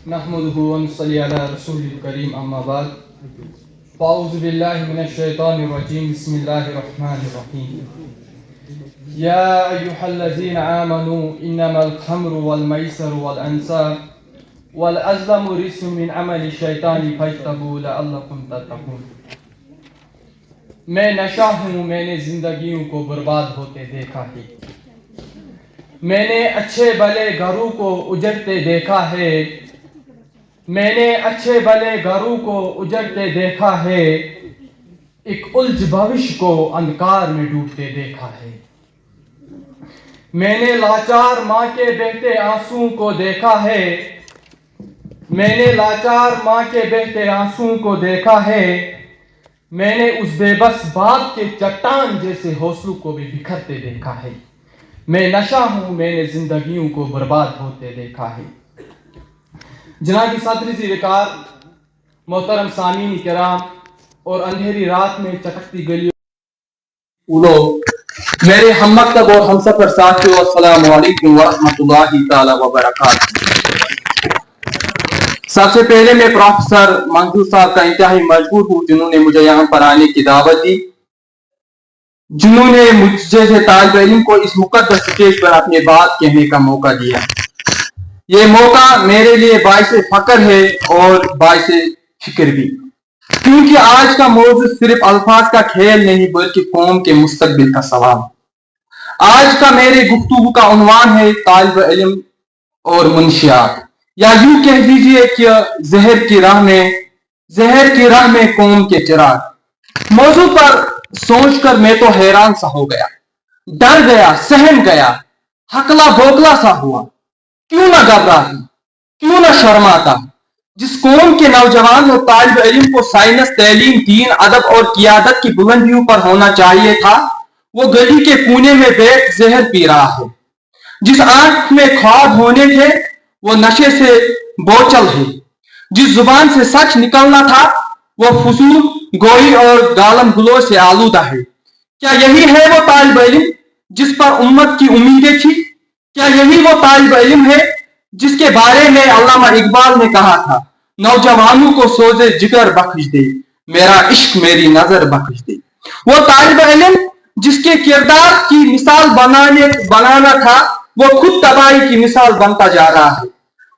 نحمده ونصلي على رسوله الكريم أما بعد فأعوذ بالله من الشيطان الرجيم بسم الله الرحمن الرحيم يا أيها الذين آمنوا إنما الخمر والميسر والأنصاب والأزلام رجس من عمل الشيطان فاجتنبوه لعلكم تتقون. میں نشہ ہوں، میں نے زندگیوں کو برباد ہوتے دیکھا ہے، میں نے اچھے بھلے گھروں کو اجڑتے دیکھا ہے، میں نے اچھے بھلے گھروں کو اجڑتے دیکھا ہے، ایک الجھ بھوش کو اندھکار میں ڈوبتے دیکھا ہے. میں نے لاچار ماں کے بہتے آنسوں کو دیکھا ہے، میں نے لاچار ماں کے بہتے آنسوں کو دیکھا ہے، میں نے اس بے بس باپ کے چٹان جیسے حوصلوں کو بھی بکھرتے دیکھا ہے. میں نشہ ہوں، میں نے زندگیوں کو برباد ہوتے دیکھا ہے. جناب صدر ذی وقار، محترم سامعین کرام اور اندھیری رات میں چٹکتی گلیوں لوگ، میرے ہم مکتب اور ہم سفر ساتھیوں، السلام علیکم ورحمۃ اللہ تعالی وبرکاتہ. سب سے پہلے میں پروفیسر منظور صاحب کا انتہائی مجبور ہوں جنہوں نے مجھے یہاں پر آنے کی دعوت دی، جنہوں نے مجھ جیسے طالب علم کو اس مقدس اسٹیج پر اپنی بات کہنے کا موقع دیا. یہ موقع میرے لیے باعث فخر ہے اور باعث فکر بھی، کیونکہ آج کا موضوع صرف الفاظ کا کھیل نہیں بلکہ قوم کے مستقبل کا سوال. آج کا میرے گفتگو کا عنوان ہے طالب علم اور منشیات، یا یوں کہہ دیجئے کہ زہر کی راہ میں قوم کے چراغ. موضوع پر سوچ کر میں تو حیران سا ہو گیا، ڈر گیا، سہم گیا، ہکلا بوکلا سا ہوا. کیوں نہ گھبراتا، کیوں نہ شرماتا؟ جس قوم کے نوجوان اور طالب علم کو سائنس، تعلیم، دین، ادب اور قیادت کی بلندیوں پر ہونا چاہیے تھا، وہ گلی کے کونے میں بیٹھ زہر پی رہا ہے. جس آنکھ میں خواب ہونے تھے وہ نشے سے بوچل ہے. جس زبان سے سچ نکلنا تھا وہ فضول گوئی اور گالم گلو سے آلودہ ہے. کیا یہی ہے وہ طالب علم جس پر امت کی امیدیں تھی؟ کیا یہی وہ طالب علم ہے جس کے بارے میں علامہ اقبال نے کہا تھا، نوجوانوں کو سوزے جگر بخش دے، میرا عشق میری نظر بخش دے؟ وہ طالب علم جس کے کردار کی مثال بنانا تھا وہ خود تباہی کی مثال بنتا جا رہا ہے.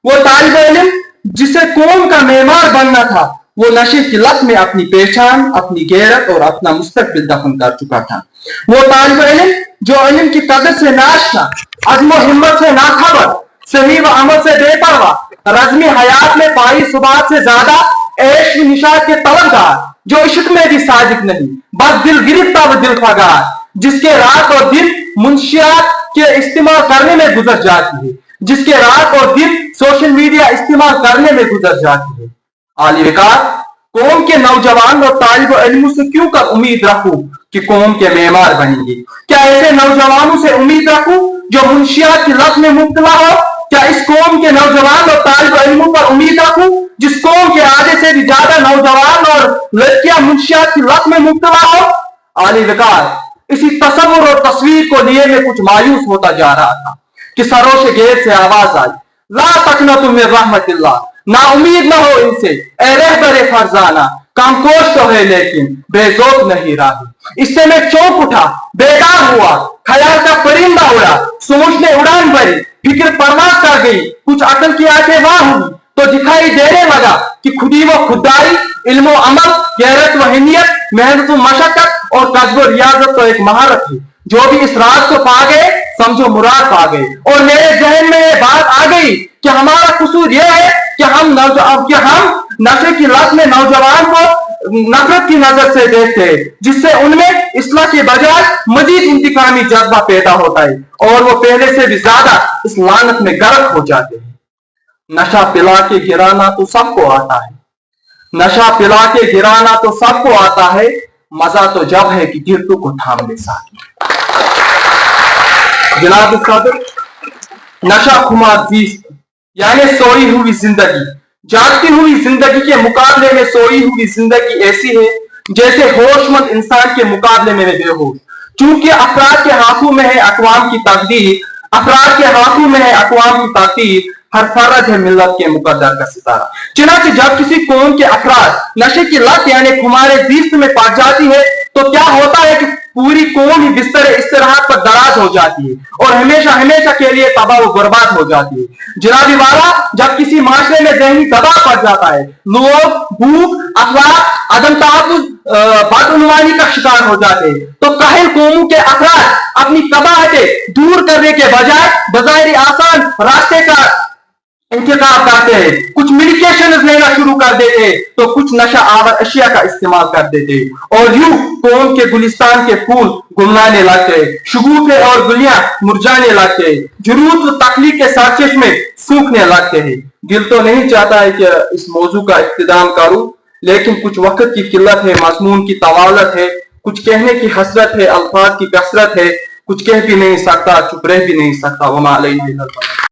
وہ طالب علم جسے قوم کا معمار بننا تھا وہ نشے کی لت میں اپنی پہچان، اپنی غیرت اور اپنا مستقبل دفن کر چکا تھا. وہ طالب علم جو علم کی قدر سے ناشنا، عزم و ہمت سے ناخبر، صحیح و عمل سے بے پرواہ، رزمی حیات میں پائی صبات سے زیادہ عیش و نشاط کے طلبگار، جو عشق میں بھی صادق نہیں، بس دل گرفتہ و دل فگار، جس کے رات اور دن منشیات کے استعمال کرنے میں گزر جاتی ہے، جس کے رات اور دن سوشل میڈیا استعمال کرنے میں گزر جاتی ہے. عالی وقار، قوم کے نوجوان اور طالب علموں سے کیوں کر امید رکھوں کہ قوم کے معمار بنیں گے؟ کیا ایسے نوجوانوں سے امید رکھوں جو منشیات کی لت میں مبتلا ہو؟ کیا اس قوم کے نوجوان اور طالب علموں پر امید رکھوں جس قوم کے آدھے سے بھی زیادہ نوجوان اور لڑکیاں منشیات کی لت میں مبتلا ہو؟ عالی وقار، اسی تصور اور تصویر کو لیے میں کچھ مایوس ہوتا جا رہا تھا کہ سروش گیٹ سے آواز آئی، لا تقنطوا من رحمت اللہ، نا امید نہ ہو ان سے اے رہبر فرزانہ، کام کوش تو ہے لیکن بے ذوق نہیں راہی. اس سے میں چونک اٹھا، بیدار ہوا، خیال کا پرندہ اڑا، سوچ نے اڑان بھری، فکر پرواز کر گئی، کچھ عقل کی آنکھیں واہ ہوئی تو دکھائی دینے لگا کہ خودی و خودداری، علم و عمل، غیرت و حمیت، محنت و مشقت اور قصب و ریاضت تو ایک مہارت ہے. جو بھی اس راز کو پا گئے سمجھو مراد پا گئے. اور میرے ذہن میں یہ بات آ گئی کہ ہمارا قصور یہ ہے کہ ہم نشے کی لت میں نوجوان کو نفرت کی نظر سے دیکھتے ہیں، جس سے ان میں اصلاح کے بجائے مزید انتقامی جذبہ پیدا ہوتا ہے اور وہ پہلے سے بھی زیادہ اس لعنت میں غرق ہو جاتے ہیں. نشہ پلا کے گرانا تو سب کو آتا ہے، نشہ پلا کے گرانا تو سب کو آتا ہے، مزہ تو جب ہے کہ گرتوں کو تھام لے ساتھ. جناب صدر، نشہ خمار زیست یعنی سوئی ہوئی زندگی. جاگتی ہوئی زندگی کے مقابلے میں سوئی ہوئی زندگی ایسی ہے جیسے ہوش مند انسان کے مقابلے میں بے ہوش. چونکہ افراد کے ہاتھوں میں ہے اقوام کی تقدیر، افراد کے ہاتھوں میں ہے اقوام کی تقدیر، ہر فرد ہے ملت کے مقدر کا ستارہ۔ چنانچہ جب کسی قوم کے افراد نشے کی لت یعنی خمار زیست میں پڑ جاتی ہے تو کیا ہوتا ہے کہ پوری قوم ہی بستر استراحت پر دراز ہو جاتی ہے اور ہمیشہ ہمیشہ کے لیے تباہ و برباد ہو جاتی ہے۔ جناب والا، جب کسی معاشرے میں ذہنی دباؤ پڑ جاتا ہے، لوگ بھوک، اخلاق، عدم تحفظ، بدعنوانی کا شکار ہو جاتے ہیں، تو کاہل قوموں کے افراد اپنی قباحتیں دور کرنے کے بجائے بظاہر آسان راستے کا انتخاب کرتے ہیں۔ کچھ میڈیکیشنز لینا شروع کر دیتے ہیں تو کچھ نشہ آور اشیاء کا استعمال کر دیتے ہیں، اور یوں قوم کے گلستان کے پھول گمنانے لگتے ہیں، شگوفے اور گلیاں مرجانے لگتے ہیں، جرود و تخلیق کے سرچش میں سوکھنے لگتے ہیں۔ دل تو نہیں چاہتا ہے کہ اس موضوع کا اختتام کروں، لیکن کچھ وقت کی قلت ہے، مضمون کی طوالت ہے، کچھ کہنے کی حسرت ہے، الفاظ کی کثرت ہے، کچھ کہہ بھی نہیں سکتا، چپ رہ بھی نہیں سکتا۔ وما علینا الا البلاغ۔